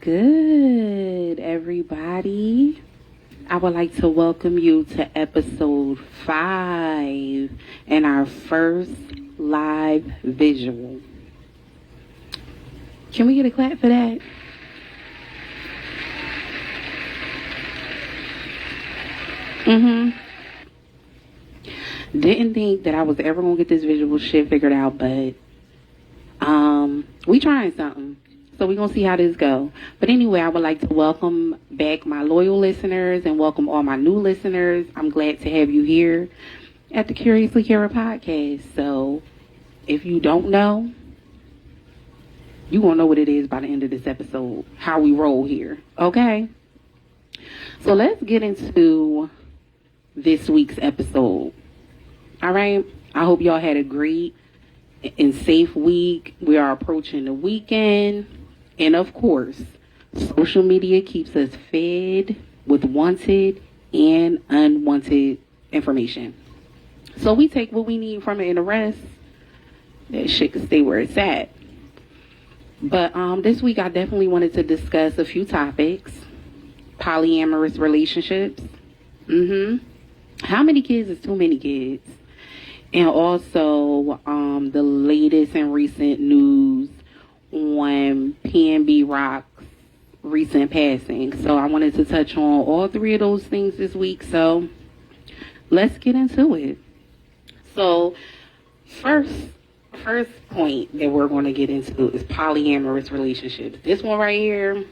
good, everybody? I would like to welcome you to episode 5 and our first live visual. Can we get a clap for that? Didn't think that I was ever going to get this visual shit figured out, but we trying something. So we're going to see how this go. But anyway, I would like to welcome back my loyal listeners and welcome all my new listeners. I'm glad to have you here at the Curiously Kara podcast. So if you don't know, you won't know what it is by the end of this episode, how we roll here. Okay? So let's get into this week's episode. All right? I hope y'all had a great and safe week. We are approaching the weekend. And of course, social media keeps us fed with wanted and unwanted information. So we take what we need from it and the rest, that shit can stay where it's at. But this week I definitely wanted to discuss a few topics. Polyamorous relationships. How many kids is too many kids? And also the latest and recent news on PnB Rocks' recent passing. So I wanted to touch on all three of those things this week. So let's get into it. So first point that we're going to get into is polyamorous relationships. This one right here.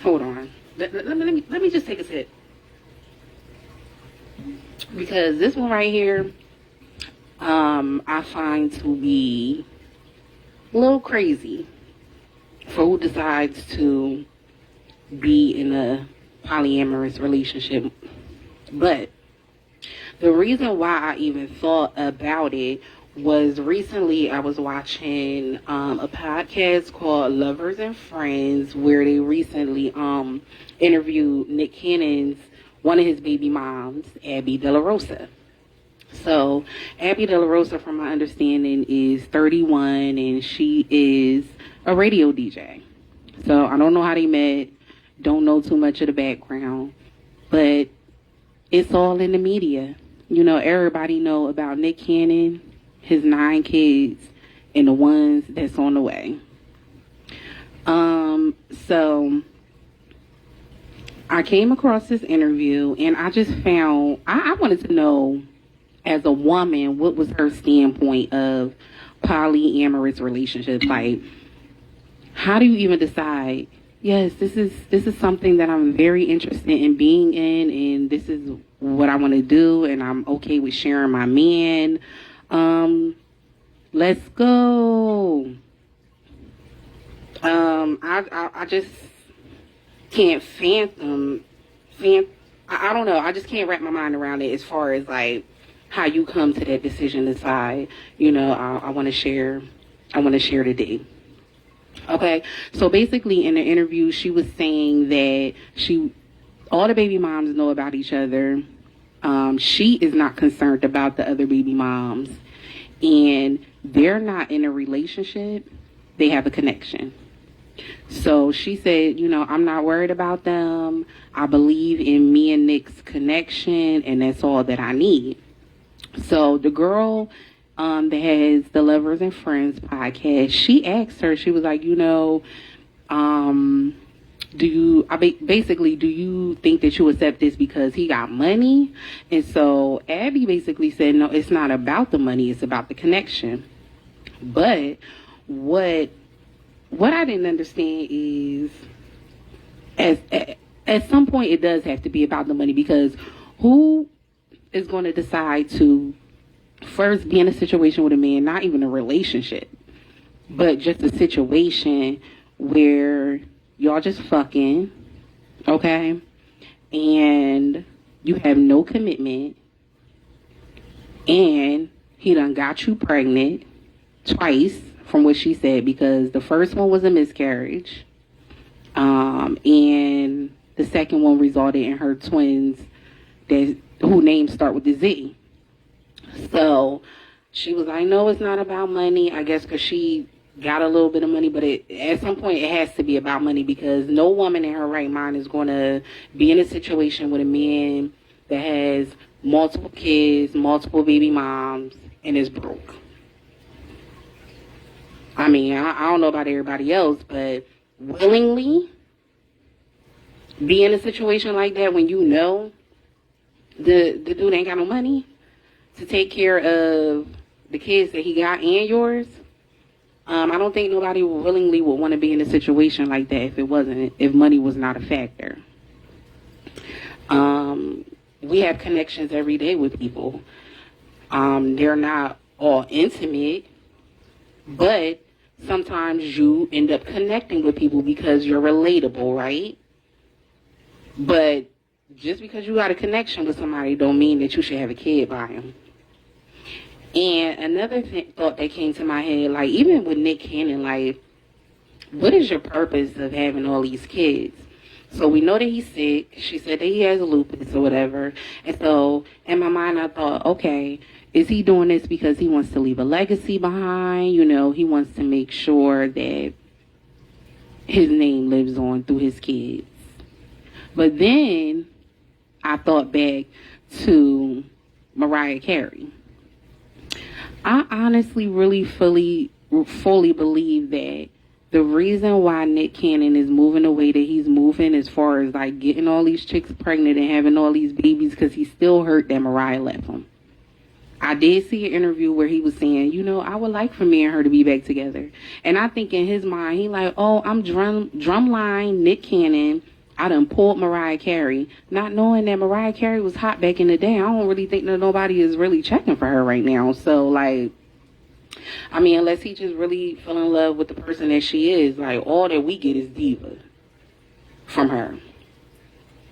Hold on. Let me just take a sip. Because this one right here, I find to be a little crazy for who decides to be in a polyamorous relationship. But the reason why I even thought about it was recently I was watching a podcast called Lovers and Friends, where they recently interviewed Nick Cannon's one of his baby moms, Abby De La Rosa. So Abby De La Rosa, from my understanding, is 31 and she is a radio DJ. So I don't know how they met, don't know too much of the background, but it's all in the media. You know, everybody know about Nick Cannon, his 9 kids, and the ones that's on the way. So I came across this interview and I just found, I wanted to know, as a woman, what was her standpoint of polyamorous relationships? Like, how do you even decide, yes, this is something that I'm very interested in being in, and this is what I want to do, and I'm okay with sharing my man. Let's go. I just can't fathom. I don't know. I just can't wrap my mind around it as far as like how you come to that decision to decide, you know, I want to share today. Okay. So basically in the interview, she was saying that all the baby moms know about each other. She is not concerned about the other baby moms, and they're not in a relationship. They have a connection. So she said, you know, I'm not worried about them. I believe in me and Nick's connection, and that's all that I need. So the girl that has the Lovers and Friends podcast, she asked her, she was like, you know, do you think that you accept this because he got money? And so Abby basically said, no, it's not about the money, it's about the connection. But what I didn't understand is, at some point it does have to be about the money, because who is going to decide to first be in a situation with a man, not even a relationship, but just a situation where y'all just fucking, okay, and you have no commitment, and he done got you pregnant twice, from what she said, because the first one was a miscarriage, and the second one resulted in her twins who names start with the Z. So she was like, no, it's not about money, I guess, because she got a little bit of money, but at some point it has to be about money, because no woman in her right mind is going to be in a situation with a man that has multiple kids, multiple baby moms, and is broke. I mean, I don't know about everybody else, but willingly be in a situation like that when you know the dude ain't got no money to take care of the kids that he got and yours. I don't think nobody willingly would want to be in a situation like that if money was not a factor. We have connections every day with people. They're not all intimate, but sometimes you end up connecting with people because you're relatable, right? But just because you got a connection with somebody don't mean that you should have a kid by them. And another thought that came to my head, like even with Nick Cannon, like, what is your purpose of having all these kids? So we know that he's sick. She said that he has lupus or whatever. And so in my mind, I thought, okay, is he doing this because he wants to leave a legacy behind? You know, he wants to make sure that his name lives on through his kids. But then I thought back to Mariah Carey. I honestly really fully believe that the reason why Nick Cannon is moving the way that he's moving as far as like getting all these chicks pregnant and having all these babies, because he's still hurt that Mariah left him. I did see an interview where he was saying, you know, I would like for me and her to be back together. And I think in his mind, he like, oh, I'm drumline Nick Cannon. I done pulled Mariah Carey, not knowing that Mariah Carey was hot back in the day. I don't really think that nobody is really checking for her right now. So, like, I mean, unless he just really fell in love with the person that she is, like, all that we get is diva from her.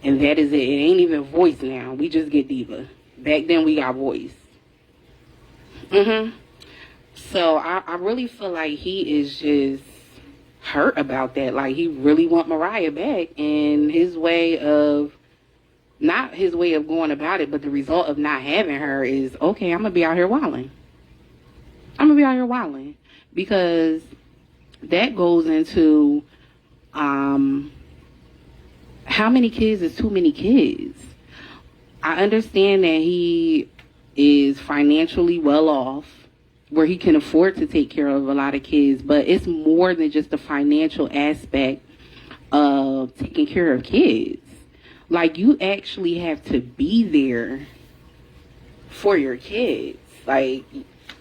And that is it. It ain't even voice now. We just get diva. Back then, we got voice. So, I really feel like he is just hurt about that. Like, he really want Mariah back, and his way of not his way of going about it, but the result of not having her is, okay, I'm gonna be out here wilding, because that goes into how many kids is too many kids. I understand that he is financially well off, where he can afford to take care of a lot of kids, but it's more than just the financial aspect of taking care of kids. Like, you actually have to be there for your kids. Like,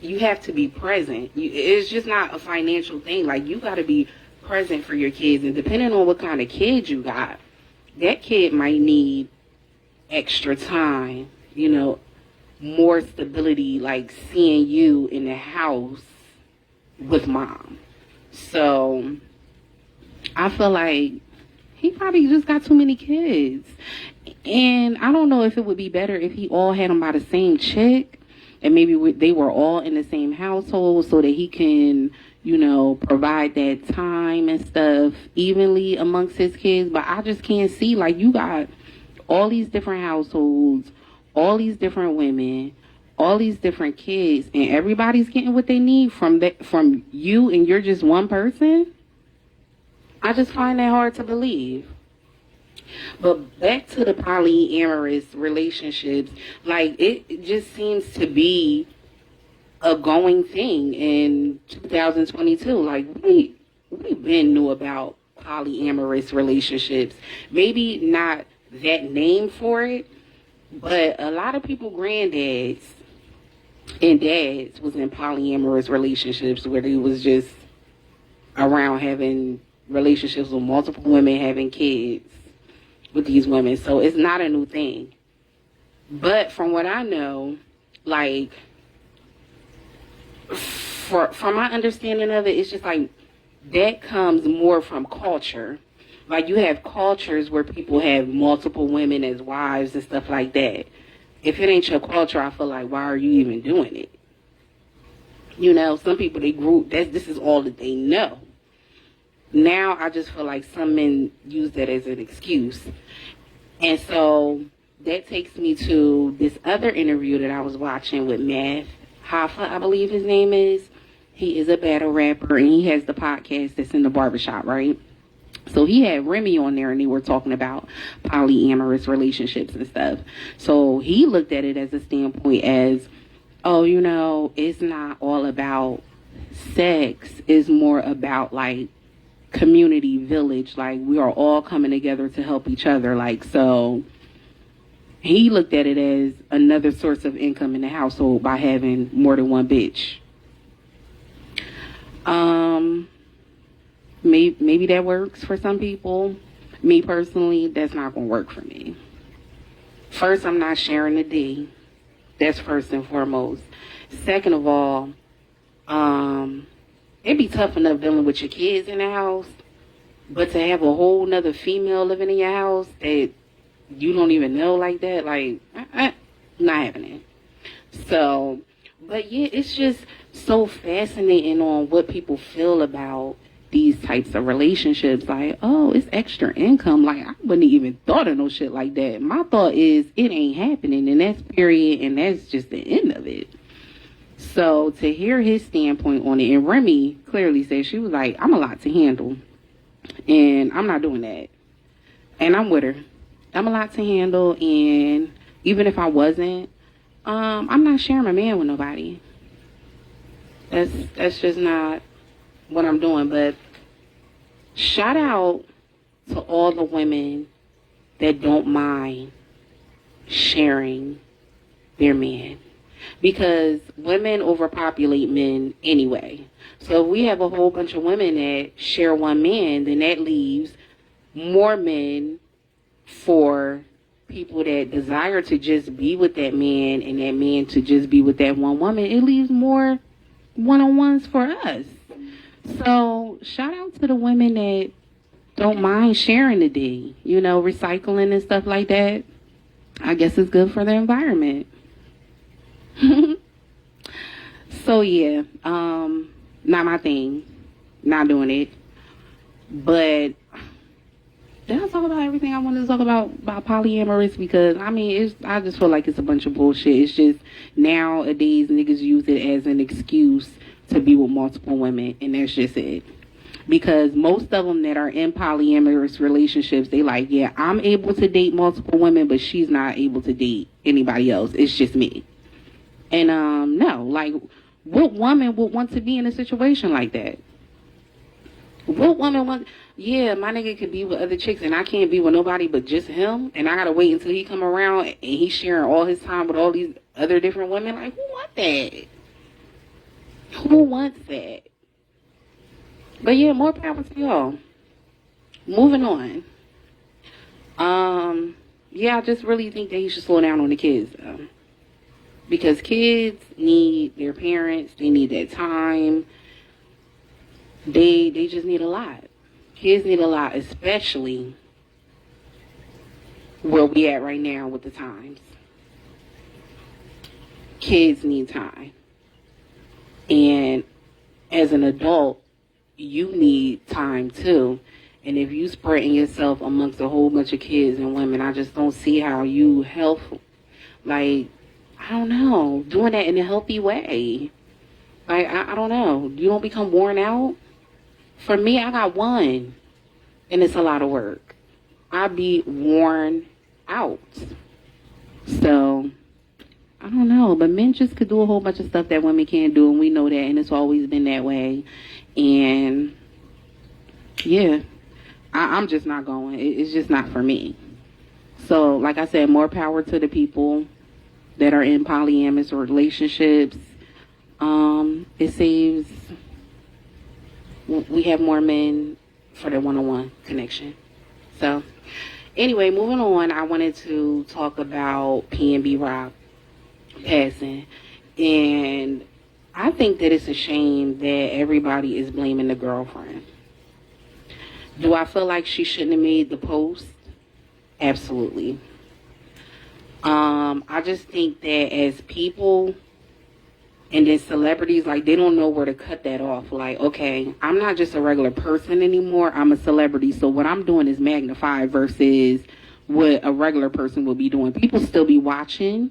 you have to be present. It's just not a financial thing. Like, you got to be present for your kids, and depending on what kind of kid you got, that kid might need extra time, you know, more stability, like seeing you in the house with mom. So I feel like he probably just got too many kids. And I don't know if it would be better if he all had them by the same chick, and maybe they were all in the same household, so that he can, you know, provide that time and stuff evenly amongst his kids. But I just can't see, like, you got all these different households, all these different women, all these different kids, and everybody's getting what they need from you, and you're just one person. I just find that hard to believe. But back to the polyamorous relationships, like, it just seems to be a going thing in 2022. Like, we been knew about polyamorous relationships. Maybe not that name for it, but a lot of people, granddads and dads, was in polyamorous relationships where they was just around having relationships with multiple women, having kids with these women. So it's not a new thing. But from what I know, like, from my understanding of it, it's just like that comes more from culture. Like, you have cultures where people have multiple women as wives and stuff like that. If it ain't your culture, I feel like, why are you even doing it? You know, some people, this is all that they know. Now, I just feel like some men use that as an excuse. And so that takes me to this other interview that I was watching with Math Hoffa, I believe his name is. He is a battle rapper, and he has the podcast that's in the barbershop, right? So he had Remy on there, and they were talking about polyamorous relationships and stuff. So he looked at it as a standpoint as, oh, you know, it's not all about sex. It's more about, like, community, village. Like, we are all coming together to help each other. Like, so he looked at it as another source of income in the household by having more than one bitch. Maybe that works for some people. Me personally, that's not gonna work for me. First, I'm not sharing the D. That's first and foremost. Second of all, it'd be tough enough dealing with your kids in the house, but to have a whole nother female living in your house that you don't even know like that, like, not happening. So, but yeah, it's just so fascinating on what people feel about these types of relationships. Like, oh, it's extra income. Like, I wouldn't even thought of no shit like that. My thought is it ain't happening, and that's period, and that's just the end of it. So to hear his standpoint on it, and Remy clearly said, she was like, I'm a lot to handle, and I'm not doing that. And I'm with her. I'm a lot to handle, and even if I wasn't, I'm not sharing my man with nobody. That's just not what I'm doing. But shout out to all the women that don't mind sharing their man, because women overpopulate men anyway. So if we have a whole bunch of women that share one man, then that leaves more men for people that desire to just be with that man, and that man to just be with that one woman. It leaves more one-on-ones for us. So shout out to the women that don't mind sharing the D, you know, recycling and stuff like that. I guess it's good for the environment. So yeah, not my thing, not doing it. But did I talk about everything I wanted to talk about polyamorous? Because I mean, I just feel like it's a bunch of bullshit. It's just nowadays niggas use it as an excuse to be with multiple women, and that's just it. Because most of them that are in polyamorous relationships, they like, yeah, I'm able to date multiple women, but she's not able to date anybody else. It's just me. And no, like, what woman would want to be in a situation like that? What woman want? Yeah, my nigga could be with other chicks, and I can't be with nobody but just him, and I gotta wait until he come around, and he's sharing all his time with all these other different women. Like, who want that? Who wants that? But yeah, more power to y'all. Moving on. Yeah, I just really think that he should slow down on the kids, though. Because kids need their parents, they need that time. They just need a lot. Kids need a lot, especially where we at right now with the times. Kids need time. And as an adult, you need time too. And if you spreading yourself amongst a whole bunch of kids and women, I just don't see how you help, like, I don't know, doing that in a healthy way. Like, I don't know. You don't become worn out? For me, I got one, and it's a lot of work. I be worn out. So, I don't know. But men just could do a whole bunch of stuff that women can't do, and we know that, and it's always been that way. And, yeah, I'm just not going. It's just not for me. So, like I said, more power to the people that are in polyamorous relationships. It saves, we have more men for the one-on-one connection. So, anyway, moving on, I wanted to talk about PnB Rocks passing. And I think that it's a shame that everybody is blaming the girlfriend. Do I feel like she shouldn't have made the post? Absolutely. I just think that as people and then celebrities, like, they don't know where to cut that off. Like, okay, I'm not just a regular person anymore. I'm a celebrity. So what I'm doing is magnified versus what a regular person will be doing. People still be watching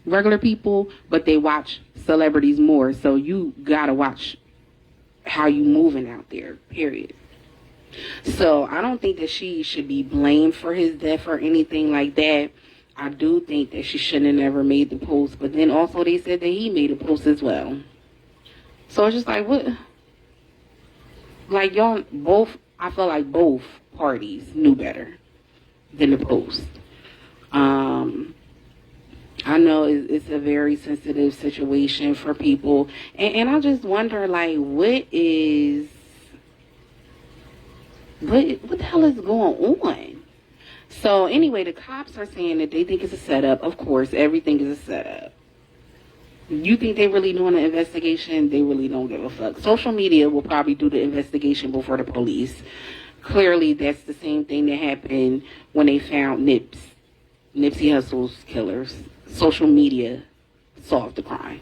regular people, but they watch celebrities more. So you gotta watch how you moving out there, period. So I don't think that she should be blamed for his death or anything like that. I do think that she shouldn't have never made the post, but then also they said that he made a post as well. So it's just like, what? Like, y'all both, I feel like both parties knew better than the post. I know it's a very sensitive situation for people, and I just wonder, like, what the hell is going on? So anyway, the cops are saying that they think it's a setup. Of course, everything is a setup. You think they really doing an investigation? They really don't give a fuck. Social media will probably do the investigation before the police. Clearly, that's the same thing that happened when they found Nipsey Hussle's killers. Social media solved the crime.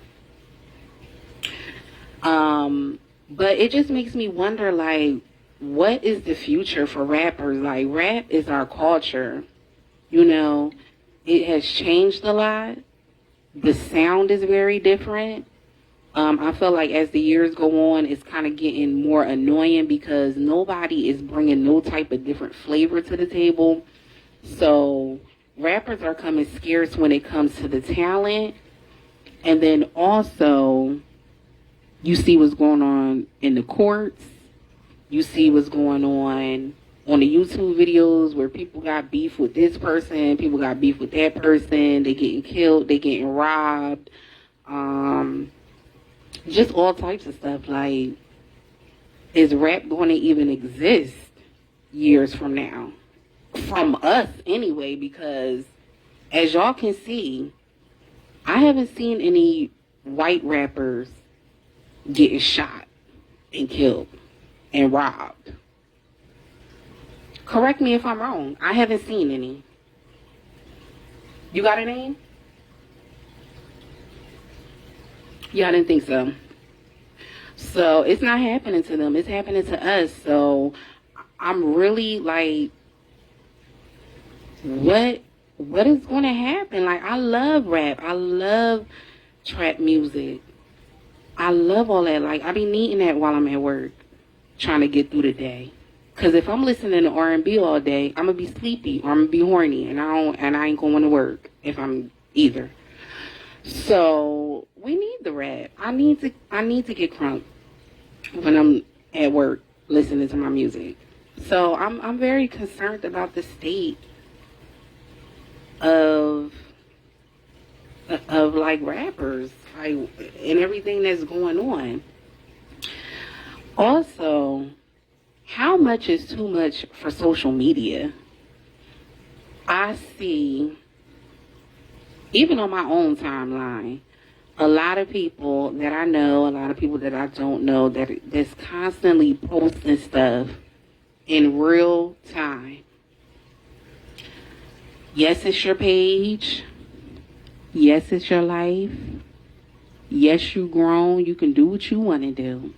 But it just makes me wonder, like, what is the future for rappers? Like, rap is our culture. You know, it has changed a lot. The sound is very different. I feel like as the years go on, it's kind of getting more annoying because nobody is bringing no type of different flavor to the table. So rappers are coming scarce when it comes to the talent. And then also, you see what's going on in the courts. You see what's going on the YouTube videos where people got beef with this person, people got beef with that person, they getting killed, they getting robbed, just all types of stuff. Like, is rap going to even exist years from now? From us, anyway, because as y'all can see, I haven't seen any white rappers getting shot and killed and robbed. Correct me if I'm wrong. I haven't seen any. You got a name? Yeah, I didn't think so. So it's not happening to them. It's happening to us. So I'm really like, what is going to happen? Like, I love rap. I love trap music. I love all that. Like, I be needing that while I'm at work, trying to get through the day. Because if I'm listening to R&B all day, I'm going to be sleepy or I'm going to be horny, and I ain't going to work if I'm either. So we need the rap. I need to get crunk when I'm at work listening to my music. So I'm very concerned about the state of like rappers, like, and everything that's going on. Also, how much is too much for social media? I see, even on my own timeline, a lot of people that I know, a lot of people that I don't know, that's constantly posting stuff in real time. Yes, it's your page. Yes, it's your life. Yes, you grown. You can do what you want to do.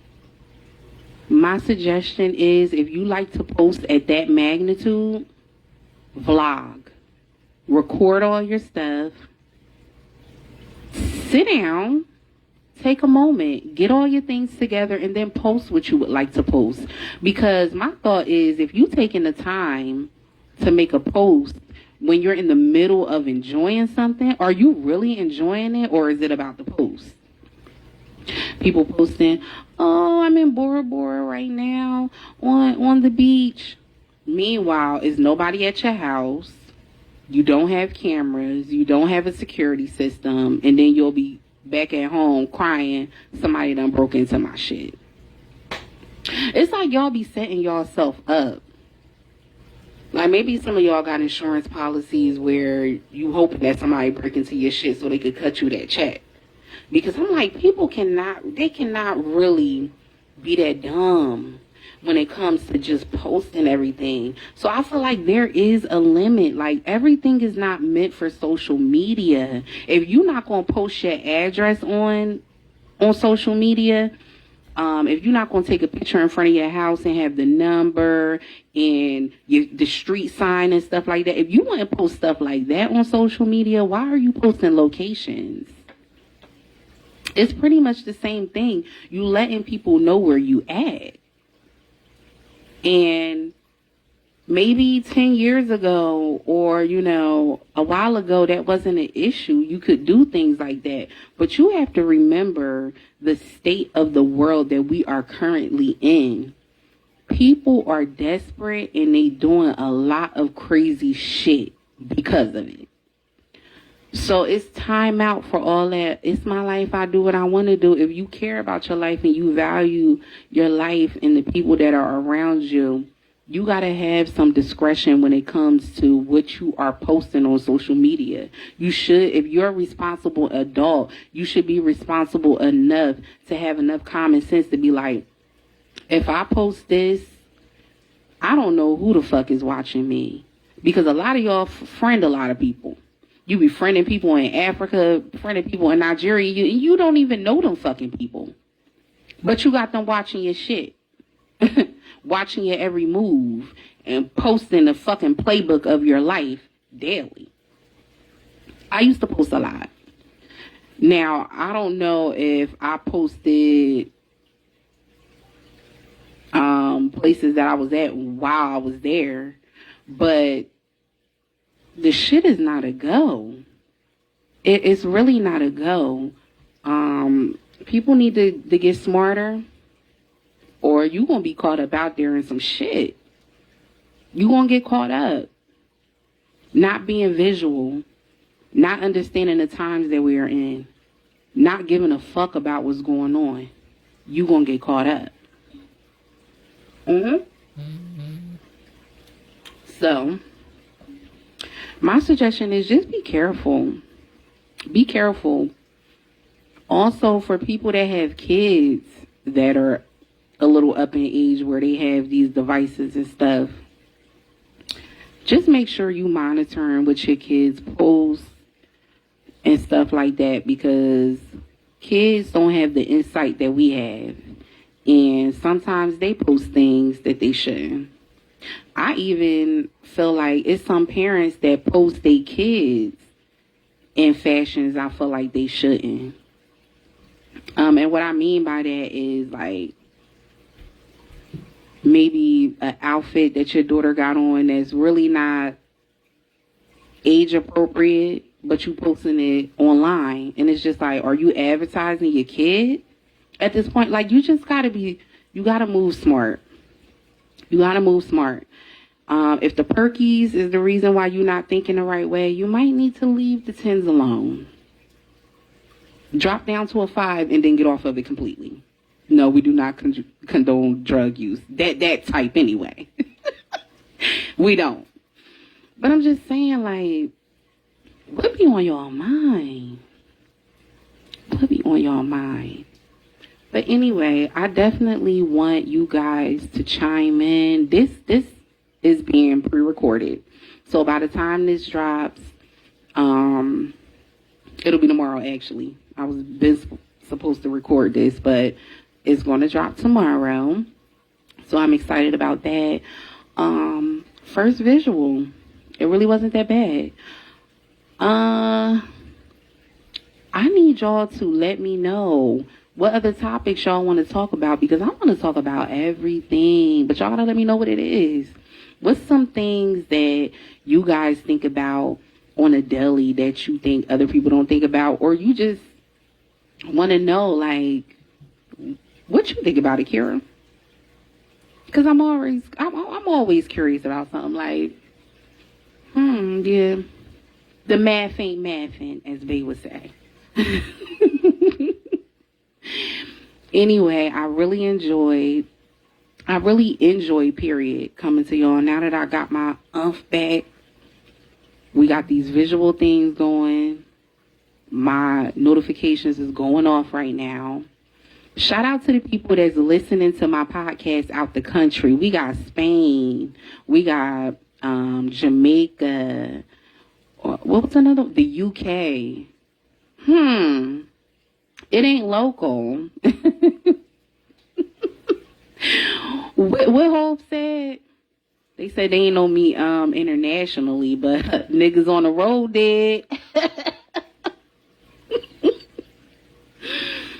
My suggestion is, if you like to post at that magnitude, vlog. Record all your stuff. Sit down. Take a moment. Get all your things together and then post what you would like to post. Because my thought is, if you taking the time to make a post when you're in the middle of enjoying something, are you really enjoying it, or is it about the post? People posting, oh, I'm in Bora Bora right now on the beach. Meanwhile, is nobody at your house. You don't have cameras. You don't have a security system. And then you'll be back at home crying, somebody done broke into my shit. It's like y'all be setting y'allself up. Like, maybe some of y'all got insurance policies where you hoping that somebody break into your shit so they could cut you that check. Because I'm like, people cannot really be that dumb when it comes to just posting everything. So I feel like there is a limit. Like, everything is not meant for social media. If you're not going to post your address on social media, if you're not going to take a picture in front of your house and have the number and the street sign and stuff like that, if you want to post stuff like that on social media, why are you posting locations? It's pretty much the same thing. You letting people know where you at. And maybe 10 years ago or, a while ago, that wasn't an issue. You could do things like that. But you have to remember the state of the world that we are currently in. People are desperate and they doing a lot of crazy shit because of it. So it's time out for all that. It's my life. I do what I want to do. If you care about your life and you value your life and the people that are around you, you got to have some discretion when it comes to what you are posting on social media. You should, if you're a responsible adult, you should be responsible enough to have enough common sense to be like, if I post this, I don't know who the fuck is watching me. Because a lot of y'all friend a lot of people. You be friending people in Africa, friending people in Nigeria, you don't even know them fucking people. But you got them watching your shit. Watching your every move and posting the fucking playbook of your life daily. I used to post a lot. Now, I don't know if I posted places that I was at while I was there, but the shit is not a go. It's really not a go. People need to get smarter, or you gonna be caught up out there in some shit. You gonna get caught up. Not being visual, not understanding the times that we are in, not giving a fuck about what's going on. You gonna get caught up. So, my suggestion is just be careful. Be careful. Also, for people that have kids that are a little up in age where they have these devices and stuff, just make sure you monitoring what your kids post and stuff like that, because kids don't have the insight that we have. And sometimes they post things that they shouldn't. I even feel like it's some parents that post their kids in fashions I feel like they shouldn't. And what I mean by that is like maybe an outfit that your daughter got on that's really not age appropriate, but you posting it online. And it's just like, are you advertising your kid? At this point, like, you just gotta move smart. You gotta move smart. If the perkies is the reason why you're not thinking the right way, you might need to leave the 10s alone. Drop down to a 5 and then get off of it completely. No, we do not condone drug use. That type anyway. We don't. But I'm just saying, like, what be on your mind? What be on your mind? But anyway, I definitely want you guys to chime in. This is being pre-recorded. So by the time this drops, it'll be tomorrow actually. I was supposed to record this, but it's going to drop tomorrow. So I'm excited about that. First visual. It really wasn't that bad. I need y'all to let me know what other topics y'all want to talk about, because I want to talk about everything, but y'all gotta let me know what it is. What's some things that you guys think about on a daily that you think other people don't think about, or you just want to know, like, what you think about it, Kira? Because I'm always curious about something. Like, yeah, the math ain't mathing, as Bay would say. Anyway, I really enjoyed, period, coming to y'all. Now that I got my back, we got these visual things going. My notifications is going off right now. Shout out to the people that's listening to my podcast out the country. We got Spain. We got Jamaica. What was another? The UK. It ain't local. What Hope said? They said they ain't know me internationally, but niggas on the road did.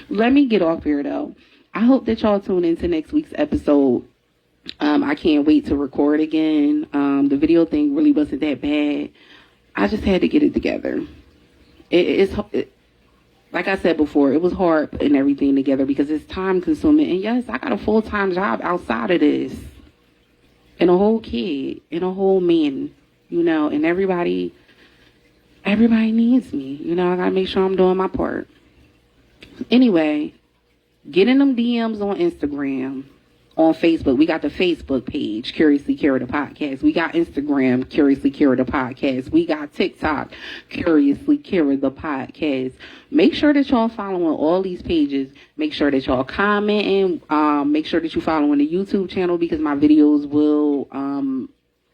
Let me get off here, though. I hope that y'all tune into next week's episode. I can't wait to record again. The video thing really wasn't that bad. I just had to get it together. Like I said before, it was hard putting everything together because it's time consuming. And yes, I got a full-time job outside of this. And a whole kid. And a whole man. You know, and everybody needs me. You know, I got to make sure I'm doing my part. Anyway, get in them DMs on Instagram. On Facebook, we got the Facebook page, Curiously Kara the Podcast. We got Instagram, Curiously Kara the Podcast. We got TikTok, Curiously Kara the Podcast. Make sure that y'all following all these pages. Make sure that y'all commenting. Make sure that you following the YouTube channel because my videos will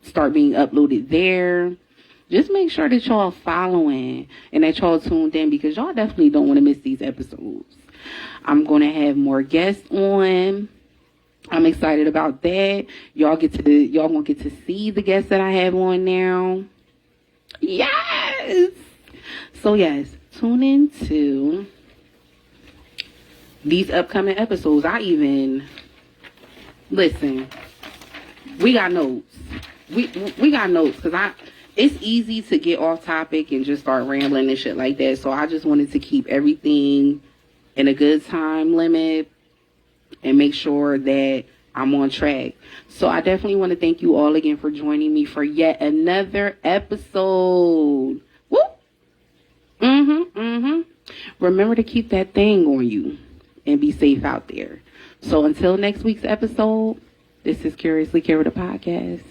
start being uploaded there. Just make sure that y'all following and that y'all tuned in because y'all definitely don't want to miss these episodes. I'm going to have more guests on. I'm excited about that. Y'all gonna get to see the guests that I have on now. Yes. So yes, tune into these upcoming episodes. Listen. We got notes. We got notes because it's easy to get off topic and just start rambling and shit like that. So I just wanted to keep everything in a good time limit and make sure that I'm on track. So I definitely want to thank you all again for joining me for yet another episode. Woo! Remember to keep that thing on you and be safe out there. So until next week's episode, this is Curiously Kara the Podcast.